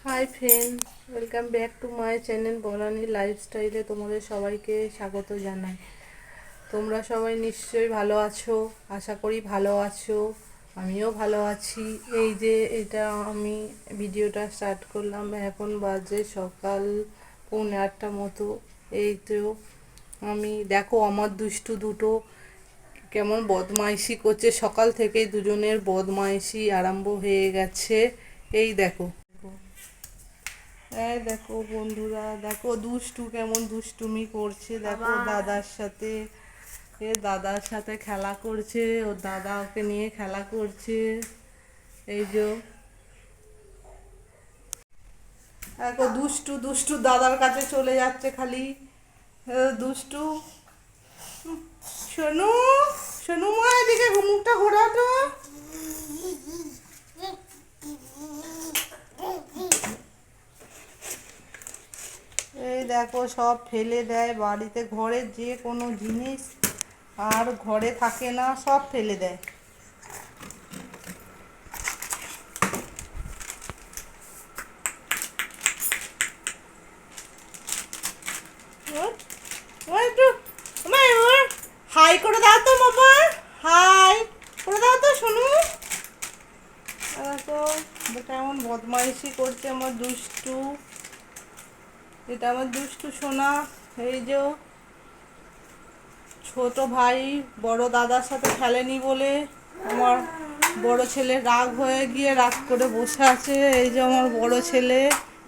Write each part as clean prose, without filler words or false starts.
High friend, welcome back to my channel Banani লাইফস্টাইলে তোমাদের সবাইকে স্বাগত জানাই। তোমরা সবাই নিশ্চয়ই ভালো আছো, আশা করি ভালো আছো। আমিও ভালো আছি। এই যে এটা আমি ভিডিওটা স্টার্ট করলাম, এখন বাজে সকাল 8:30 মতো। এই তো আমি দেখো আমার দুষ্টু দুটো কেমন বদমাইশি করছে। সকাল থেকেই দুজনের বদমাইশি আরম্ভ হয়ে গেছে। এই দেখো, এই দেখো বন্ধুরা, দেখো দুষ্টু কেমন দুষ্টুমি করছে। দেখো দাদার সাথে খেলা করছে, ওর দাদা ওকে নিয়ে খেলা করছে। এই যে দেখো দুষ্টু দুষ্টু দাদার কাছে চলে যাচ্ছে খালি। দুষ্টু সোনু, সোনু মা এদিকে মুখটা ঘোরা তো। এই দেখো সব ফেলে দেয় বাড়িতে, ঘরের যে কোনো জিনিস আর ঘরে থাকে না, সব ফেলে দেয়। একটু হাই করে দাও তো বাবা, হাই করে দাও তো শোনো। তো কেমন বদমাইশি করছে আমার দুষ্টু, এটা আমার দুষ্টু সোনা। এই যে ছোট ভাই বড় দাদার সাথে খেলেনি বলে আমার বড় ছেলে রাগ হয়ে গিয়ে রাগ করে বসে আছে। এই যে আমার বড় ছেলে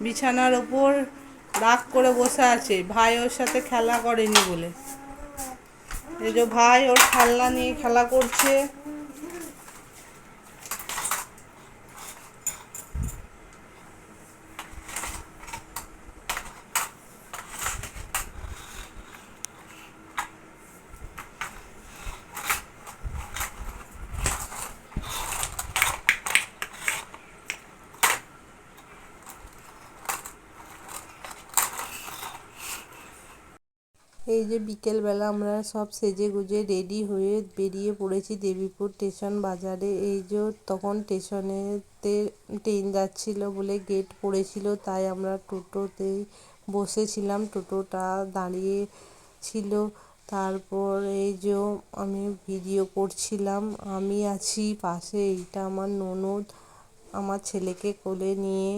বিছানার ওপর রাগ করে বসে আছে, ভাই ওর সাথে খেলা করেনি বলে। এই যে ভাই ওর খেলনা নিয়ে খেলা করছে। এই যে বিকেলবেলা আমরা সব সেজে গুজে রেডি হয়ে বেরিয়ে পড়েছি দেবীপুর স্টেশন বাজারে। এই যে তখন স্টেশনেতে ট্রেন যাচ্ছিল বলে গেট পড়েছিল, তাই আমরা টোটোতেই বসেছিলাম, টোটোটা দাঁড়িয়ে ছিল। তারপর এই যে আমি ভিডিও করছিলাম, আমি আছি পাশে, এইটা আমার ননদ আমার ছেলেকে কোলে নিয়ে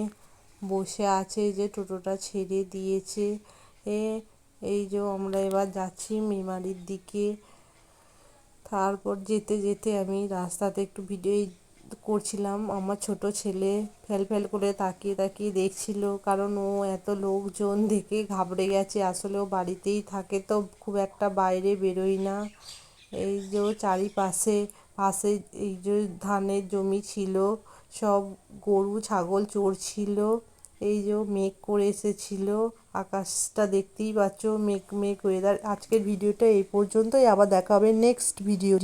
বসে আছে। যে টোটোটা ছেড়ে দিয়েছে। এই যে আমরা এবার যাচ্ছি মেমারির দিকে। তারপর যেতে যেতে আমি রাস্তাতে একটু ভিডিও করছিলাম। আমার ছোট ছেলে ফেল ফেল করে তাকিয়ে তাকিয়ে দেখছিল, কারণ ও এত লোকজন দেখে ঘাবড়ে গেছে। আসলে ও বাড়িতেই থাকে, তো খুব একটা বাইরে বেরোয় না। এই যে চারিপাশে পাশে এই যে ধানের জমি ছিল, সব গরু ছাগল চড়ছিল। এই যে মেঘ করে এসেছিল, আকাশটা দেখতেই পাচ্ছ মেঘ মেঘ ওয়েদার। আজকের ভিডিওটা এই পর্যন্তই, আবার দেখা হবে নেক্সট ভিডিও।